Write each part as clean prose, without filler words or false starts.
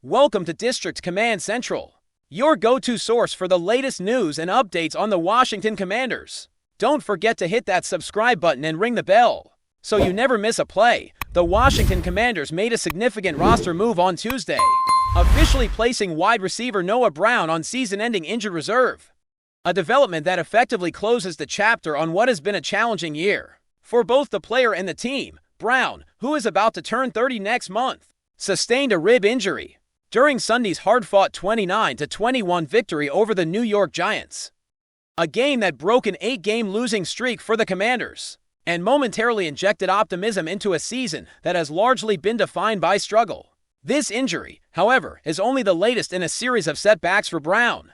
Welcome to District Command Central, your go-to source for the latest news and updates on the Washington Commanders. Don't forget to hit that subscribe button and ring the bell, so you never miss a play. The Washington Commanders made a significant roster move on Tuesday, officially placing wide receiver Noah Brown on season-ending injured reserve. A development that effectively closes the chapter on what has been a challenging year for both the player and the team. Brown, who is about to turn 30 next month, sustained a rib injury during Sunday's hard-fought 29-21 victory over the New York Giants, a game that broke an 8-game losing streak for the Commanders and momentarily injected optimism into a season that has largely been defined by struggle. This injury, however, is only the latest in a series of setbacks for Brown,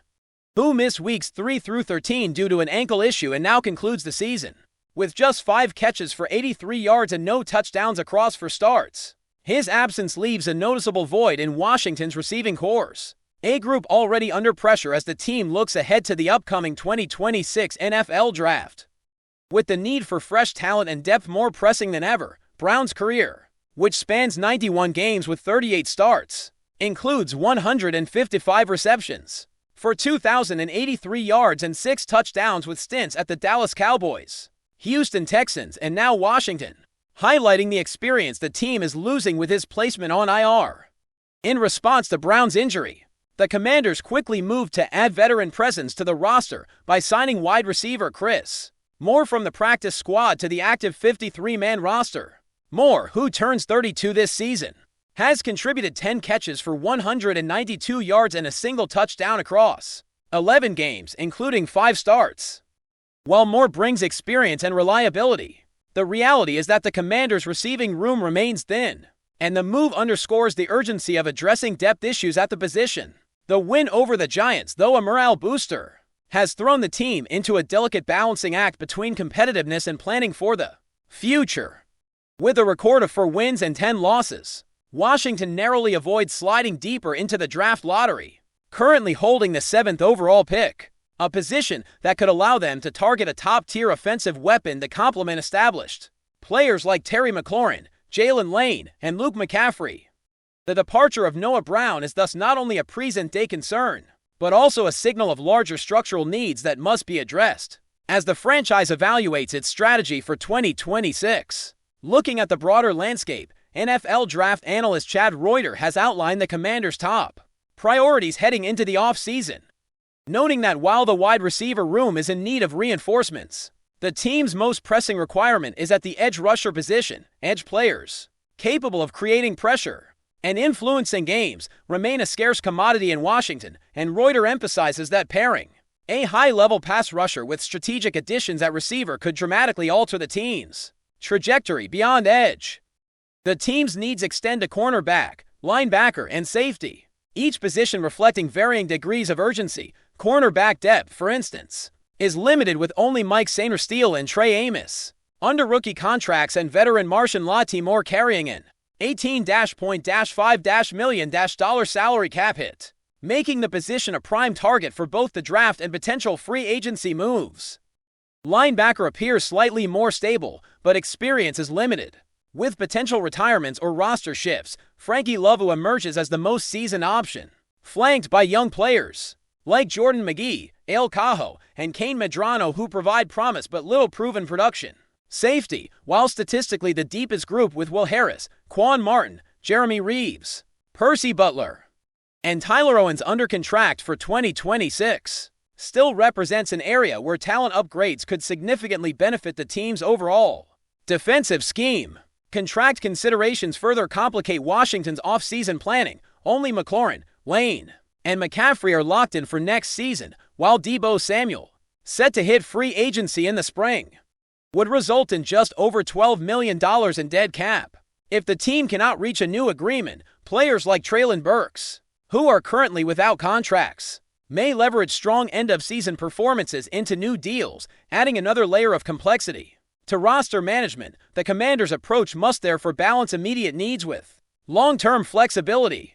who missed weeks 3 through 13 due to an ankle issue and now concludes the season with just 5 catches for 83 yards and no touchdowns across 4 starts. His absence leaves a noticeable void in Washington's receiving corps, a group already under pressure as the team looks ahead to the upcoming 2026 NFL Draft. With the need for fresh talent and depth more pressing than ever, Brown's career, which spans 91 games with 38 starts, includes 155 receptions for 2,083 yards and 6 touchdowns with stints at the Dallas Cowboys, Houston Texans, and now Washington, highlighting the experience the team is losing with his placement on IR. In response to Brown's injury, the Commanders quickly moved to add veteran presence to the roster by signing wide receiver Chris Moore from the practice squad to the active 53-man roster. Moore, who turns 32 this season, has contributed 10 catches for 192 yards and a single touchdown across 11 games, including 5 starts. While Moore brings experience and reliability, the reality is that the Commanders' receiving room remains thin, and the move underscores the urgency of addressing depth issues at the position. The win over the Giants, though a morale booster, has thrown the team into a delicate balancing act between competitiveness and planning for the future. With a record of 4 wins and 10 losses, Washington narrowly avoids sliding deeper into the draft lottery, currently holding the 7th overall pick, a position that could allow them to target a top-tier offensive weapon to complement established players like Terry McLaurin, Jalen Lane, and Luke McCaffrey. The departure of Noah Brown is thus not only a present-day concern, but also a signal of larger structural needs that must be addressed as the franchise evaluates its strategy for 2026. Looking at the broader landscape, NFL draft analyst Chad Reuter has outlined the Commanders' top priorities heading into the offseason, noting that while the wide receiver room is in need of reinforcements, the team's most pressing requirement is at the edge rusher position. Edge players capable of creating pressure and influencing games remain a scarce commodity in Washington, and Reuter emphasizes that pairing a high-level pass rusher with strategic additions at receiver could dramatically alter the team's trajectory beyond edge. The team's needs extend to cornerback, linebacker, and safety, each position reflecting varying degrees of urgency. Cornerback depth, for instance, is limited with only Mike Sainristil and Trey Amos under rookie contracts and veteran Marshon Lattimore carrying an $18.5 million salary cap hit, making the position a prime target for both the draft and potential free agency moves. Linebacker appears slightly more stable, but experience is limited, with potential retirements or roster shifts. Frankie Lovu emerges as the most seasoned option, flanked by young players like Jordan McGee, Ale Cajo, and Kane Medrano, who provide promise but little proven production. Safety, while statistically the deepest group with Will Harris, Quan Martin, Jeremy Reeves, Percy Butler, and Tyler Owens under contract for 2026, still represents an area where talent upgrades could significantly benefit the team's overall defensive scheme. Contract considerations further complicate Washington's offseason planning. Only McLaurin, Lane, and McCaffrey are locked in for next season, while Deebo Samuel, set to hit free agency in the spring, would result in just over $12 million in dead cap. If the team cannot reach a new agreement, players like Treylon Burks, who are currently without contracts, may leverage strong end-of-season performances into new deals, adding another layer of complexity to roster management. The Commanders' approach must therefore balance immediate needs with long-term flexibility,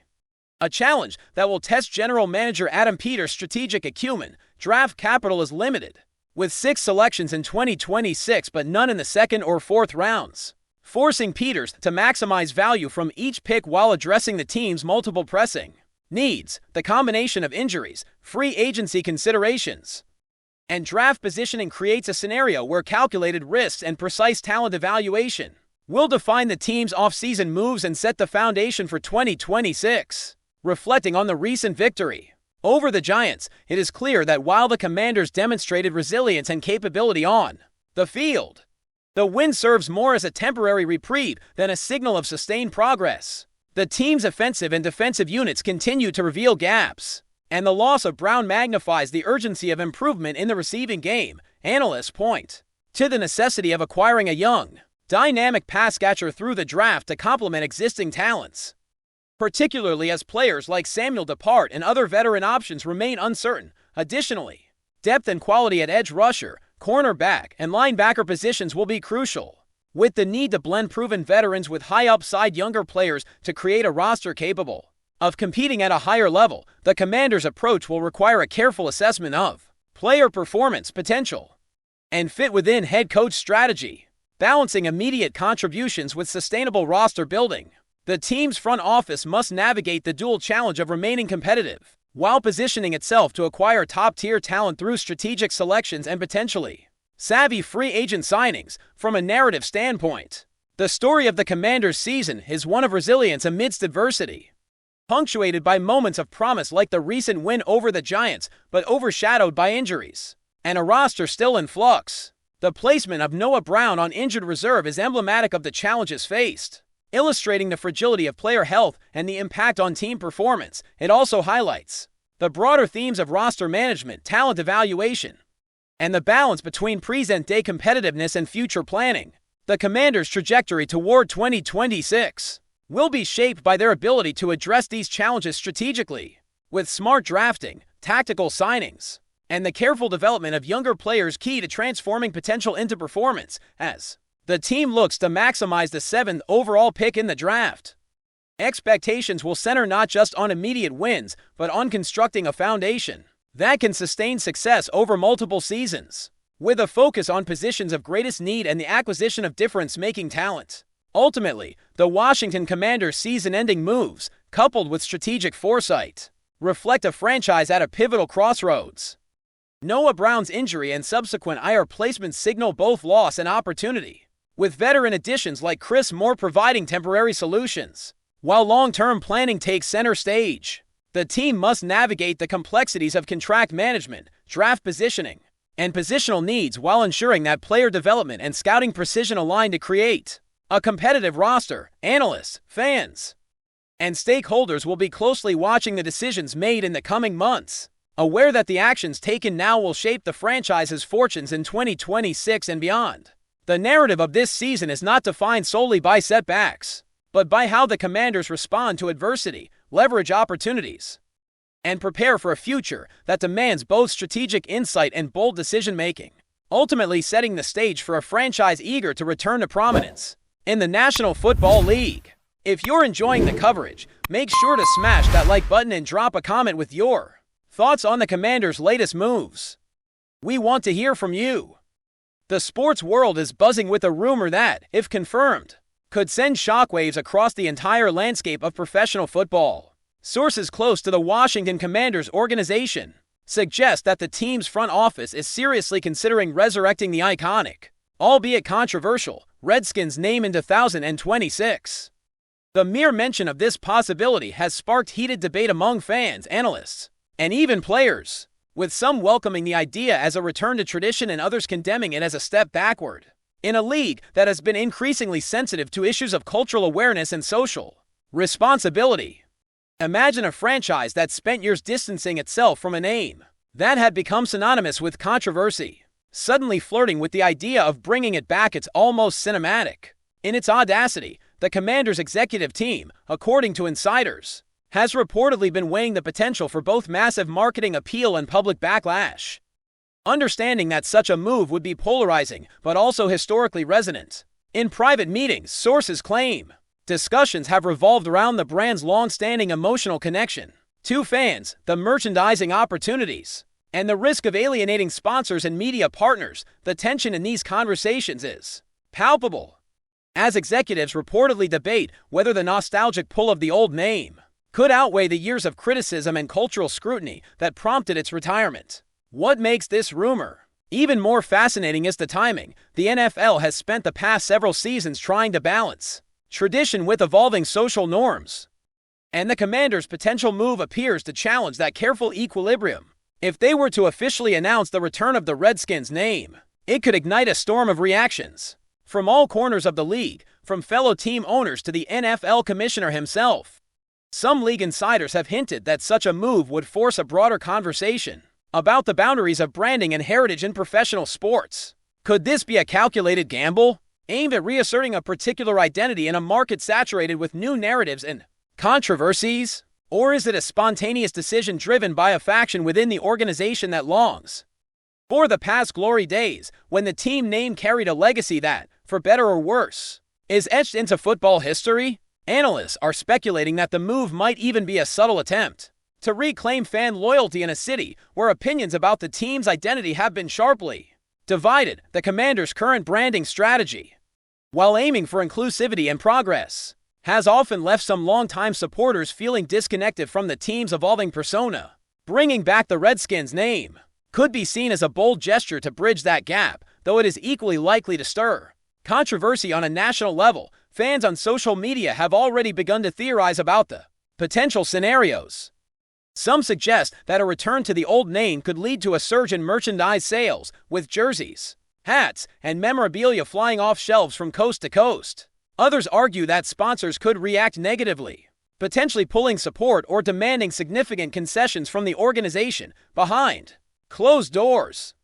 a challenge that will test general manager Adam Peters' strategic acumen. Draft capital is limited, with 6 selections in 2026 but none in the 2nd or 4th rounds. forcing Peters to maximize value from each pick while addressing the team's multiple pressing needs. The combination of injuries, free agency considerations, and draft positioning creates a scenario where calculated risks and precise talent evaluation will define the team's offseason moves and set the foundation for 2026. Reflecting on the recent victory over the Giants, it is clear that while the Commanders demonstrated resilience and capability on the field, the win serves more as a temporary reprieve than a signal of sustained progress. The team's offensive and defensive units continue to reveal gaps, and the loss of Brown magnifies the urgency of improvement in the receiving game. Analysts point to the necessity of acquiring a young, dynamic pass catcher through the draft to complement existing talents, particularly as players like Samuel depart and other veteran options remain uncertain. Additionally, depth and quality at edge rusher, cornerback, and linebacker positions will be crucial, with the need to blend proven veterans with high-upside younger players to create a roster capable of competing at a higher level. The Commanders' approach will require a careful assessment of player performance potential and fit within head coach strategy, balancing immediate contributions with sustainable roster building. The team's front office must navigate the dual challenge of remaining competitive while positioning itself to acquire top-tier talent through strategic selections and potentially savvy free agent signings. From a narrative standpoint, the story of the Commanders' season is one of resilience amidst adversity, punctuated by moments of promise like the recent win over the Giants, but overshadowed by injuries and a roster still in flux. The placement of Noah Brown on injured reserve is emblematic of the challenges faced, illustrating the fragility of player health and the impact on team performance. It also highlights the broader themes of roster management, talent evaluation, and the balance between present-day competitiveness and future planning. The Commanders' trajectory toward 2026 will be shaped by their ability to address these challenges strategically, with smart drafting, tactical signings, and the careful development of younger players key to transforming potential into performance as the team looks to maximize the 7th overall pick in the draft. Expectations will center not just on immediate wins, but on constructing a foundation that can sustain success over multiple seasons, with a focus on positions of greatest need and the acquisition of difference-making talent. Ultimately, the Washington Commanders' season-ending moves, coupled with strategic foresight, reflect a franchise at a pivotal crossroads. Noah Brown's injury and subsequent IR placement signal both loss and opportunity, with veteran additions like Chris Moore providing temporary solutions, while long-term planning takes center stage. The team must navigate the complexities of contract management, draft positioning, and positional needs while ensuring that player development and scouting precision align to create a competitive roster. Analysts, fans, and stakeholders will be closely watching the decisions made in the coming months, aware that the actions taken now will shape the franchise's fortunes in 2026 and beyond. The narrative of this season is not defined solely by setbacks, but by how the Commanders respond to adversity, leverage opportunities, and prepare for a future that demands both strategic insight and bold decision-making, ultimately setting the stage for a franchise eager to return to prominence in the National Football League. If you're enjoying the coverage, make sure to smash that like button and drop a comment with your thoughts on the Commanders' latest moves. We want to hear from you. The sports world is buzzing with a rumor that, if confirmed, could send shockwaves across the entire landscape of professional football. Sources close to the Washington Commanders organization suggest that the team's front office is seriously considering resurrecting the iconic, albeit controversial, Redskins name in 2026. The mere mention of this possibility has sparked heated debate among fans, analysts, and even players, with some welcoming the idea as a return to tradition and others condemning it as a step backward. In a league that has been increasingly sensitive to issues of cultural awareness and social responsibility, imagine a franchise that spent years distancing itself from a name that had become synonymous with controversy, suddenly flirting with the idea of bringing it back. It's almost cinematic in its audacity. The Commanders' executive team, according to insiders, has reportedly been weighing the potential for both massive marketing appeal and public backlash, understanding that such a move would be polarizing but also historically resonant. In private meetings, sources claim, discussions have revolved around the brand's long-standing emotional connection to fans, the merchandising opportunities, and the risk of alienating sponsors and media partners. The tension in these conversations is palpable, as executives reportedly debate whether the nostalgic pull of the old name could outweigh the years of criticism and cultural scrutiny that prompted its retirement. What makes this rumor even more fascinating is the timing. The NFL has spent the past several seasons trying to balance tradition with evolving social norms, and the Commanders' potential move appears to challenge that careful equilibrium. If they were to officially announce the return of the Redskins name, it could ignite a storm of reactions from all corners of the league, from fellow team owners to the NFL commissioner himself. Some league insiders have hinted that such a move would force a broader conversation about the boundaries of branding and heritage in professional sports. Could this be a calculated gamble, aimed at reasserting a particular identity in a market saturated with new narratives and controversies? Or is it a spontaneous decision driven by a faction within the organization that longs for the past glory days, when the team name carried a legacy that, for better or worse, is etched into football history? Analysts are speculating that the move might even be a subtle attempt to reclaim fan loyalty in a city where opinions about the team's identity have been sharply divided. The Commanders' current branding strategy, while aiming for inclusivity and progress, has often left some longtime supporters feeling disconnected from the team's evolving persona. Bringing back the Redskins name could be seen as a bold gesture to bridge that gap, though it is equally likely to stir controversy on a national level. Fans on social media have already begun to theorize about the potential scenarios. Some suggest that a return to the old name could lead to a surge in merchandise sales, with jerseys, hats, and memorabilia flying off shelves from coast to coast. Others argue that sponsors could react negatively, potentially pulling support or demanding significant concessions from the organization behind closed doors.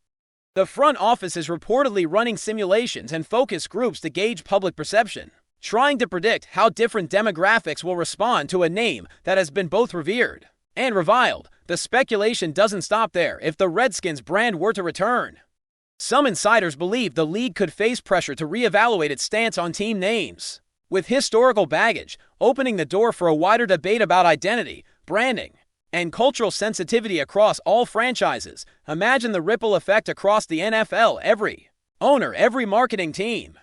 The front office is reportedly running simulations and focus groups to gauge public perception, trying to predict how different demographics will respond to a name that has been both revered and reviled. The speculation doesn't stop there. If the Redskins brand were to return, some insiders believe the league could face pressure to reevaluate its stance on team names, with historical baggage opening the door for a wider debate about identity, branding, and cultural sensitivity across all franchises. Imagine the ripple effect across the NFL. Every owner, every marketing team,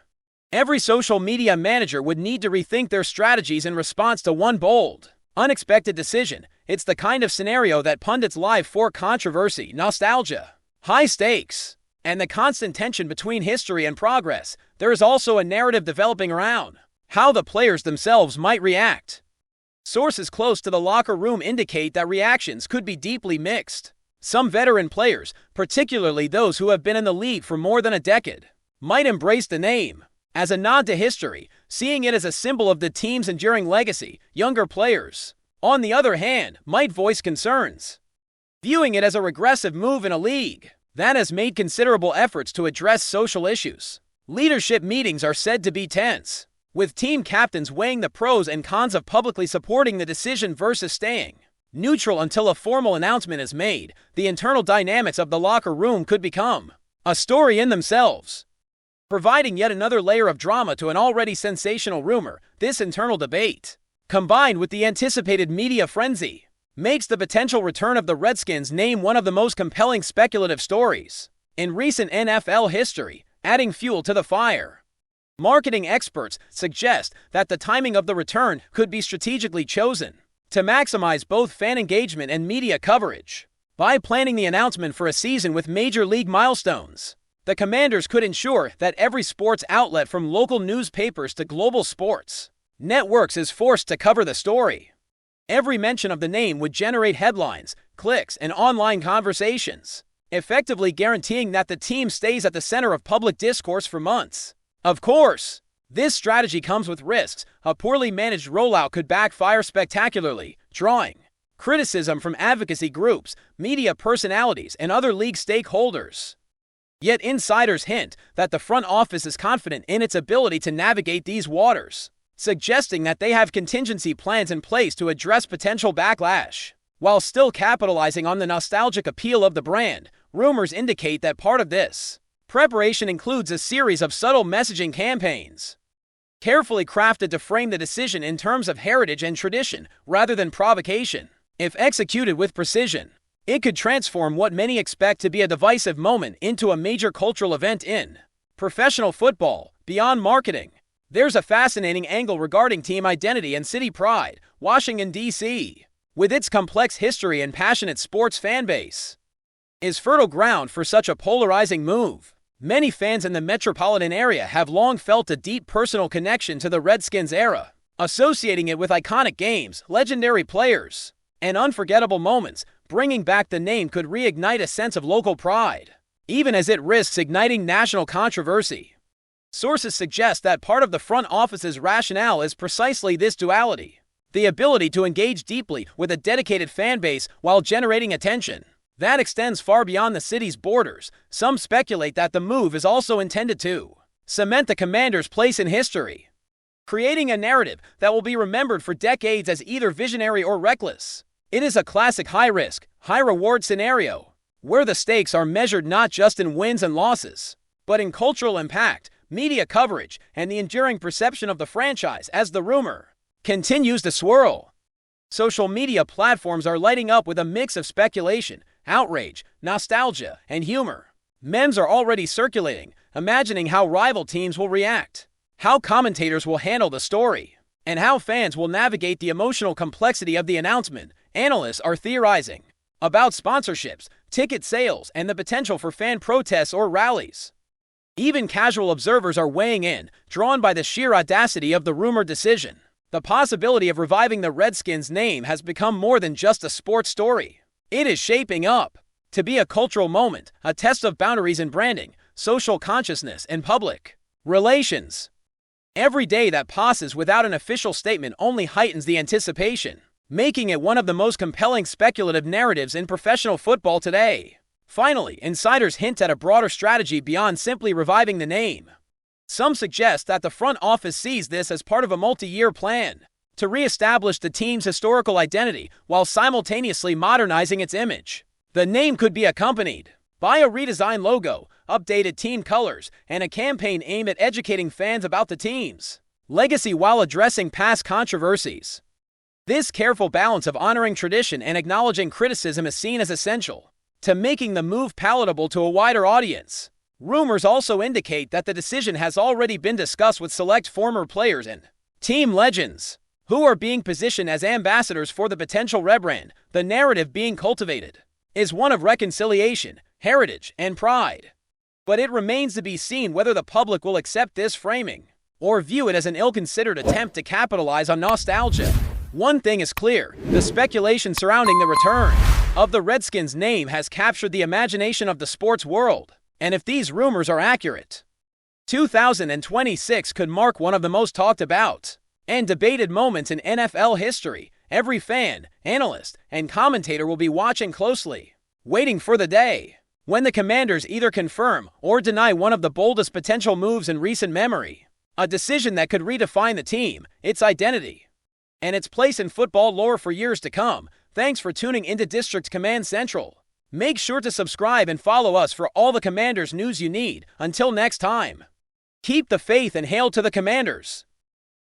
every social media manager would need to rethink their strategies in response to one bold, unexpected decision. It's the kind of scenario that pundits live for: controversy, nostalgia, high stakes, and the constant tension between history and progress. There is also a narrative developing around how the players themselves might react. Sources close to the locker room indicate that reactions could be deeply mixed. Some veteran players, particularly those who have been in the league for more than a decade, might embrace the name as a nod to history, seeing it as a symbol of the team's enduring legacy. Younger players, on the other hand, might voice concerns, viewing it as a regressive move in a league that has made considerable efforts to address social issues. Leadership meetings are said to be tense, with team captains weighing the pros and cons of publicly supporting the decision versus staying neutral until a formal announcement is made. The internal dynamics of the locker room could become a story in themselves, providing yet another layer of drama to an already sensational rumor. This internal debate, combined with the anticipated media frenzy, makes the potential return of the Redskins name one of the most compelling speculative stories in recent NFL history, adding fuel to the fire. Marketing experts suggest that the timing of the return could be strategically chosen to maximize both fan engagement and media coverage. By planning the announcement for a season with major league milestones, the Commanders could ensure that every sports outlet, from local newspapers to global sports networks, is forced to cover the story. Every mention of the name would generate headlines, clicks, and online conversations, effectively guaranteeing that the team stays at the center of public discourse for months. Of course, this strategy comes with risks. A poorly managed rollout could backfire spectacularly, drawing criticism from advocacy groups, media personalities, and other league stakeholders. Yet insiders hint that the front office is confident in its ability to navigate these waters, suggesting that they have contingency plans in place to address potential backlash, while still capitalizing on the nostalgic appeal of the brand. Rumors indicate that part of this preparation includes a series of subtle messaging campaigns, carefully crafted to frame the decision in terms of heritage and tradition rather than provocation. If executed with precision, it could transform what many expect to be a divisive moment into a major cultural event in professional football. Beyond marketing, There's a fascinating angle regarding team identity and city pride. Washington, D.C., with its complex history and passionate sports fan base, is fertile ground for such a polarizing move. Many fans in the metropolitan area have long felt a deep personal connection to the Redskins era, associating it with iconic games, legendary players, and unforgettable moments. Bringing back the name could reignite a sense of local pride, even as it risks igniting national controversy. Sources suggest that part of the front office's rationale is precisely this duality: the ability to engage deeply with a dedicated fan base while generating attention that extends far beyond the city's borders. Some speculate that the move is also intended to cement the Commanders' place in history, creating a narrative that will be remembered for decades as either visionary or reckless. It is a classic high-risk, high-reward scenario, where the stakes are measured not just in wins and losses, but in cultural impact, media coverage, and the enduring perception of the franchise as the rumor continues to swirl. Social media platforms are lighting up with a mix of speculation, outrage, nostalgia, and humor. Memes are already circulating, imagining how rival teams will react, how commentators will handle the story, and how fans will navigate the emotional complexity of the announcement. Analysts are theorizing about sponsorships, ticket sales, and the potential for fan protests or rallies. Even casual observers are weighing in, drawn by the sheer audacity of the rumored decision. The possibility of reviving the Redskins name has become more than just a sports story. It is shaping up to be a cultural moment, a test of boundaries in branding, social consciousness, and public relations. Every day that passes without an official statement only heightens the anticipation, making it one of the most compelling speculative narratives in professional football today. Finally, insiders hint at a broader strategy beyond simply reviving the name. Some suggest that the front office sees this as part of a multi-year plan to re-establish the team's historical identity while simultaneously modernizing its image. The name could be accompanied by a redesigned logo, updated team colors, and a campaign aimed at educating fans about the team's legacy while addressing past controversies. This careful balance of honoring tradition and acknowledging criticism is seen as essential to making the move palatable to a wider audience. Rumors also indicate that the decision has already been discussed with select former players and team legends, who are being positioned as ambassadors for the potential rebrand. The narrative being cultivated is one of reconciliation, heritage, and pride. But it remains to be seen whether the public will accept this framing or view it as an ill-considered attempt to capitalize on nostalgia. One thing is clear: the speculation surrounding the return of the Redskins name has captured the imagination of the sports world. And if these rumors are accurate, 2026 could mark one of the most talked about and debated moments in NFL history. Every fan, analyst, and commentator will be watching closely, waiting for the day when the Commanders either confirm or deny one of the boldest potential moves in recent memory. A decision that could redefine the team, its identity, and its place in football lore for years to come. Thanks for tuning into District Command Central. Make sure to subscribe and follow us for all the Commanders news you need. Until next time, keep the faith and hail to the Commanders.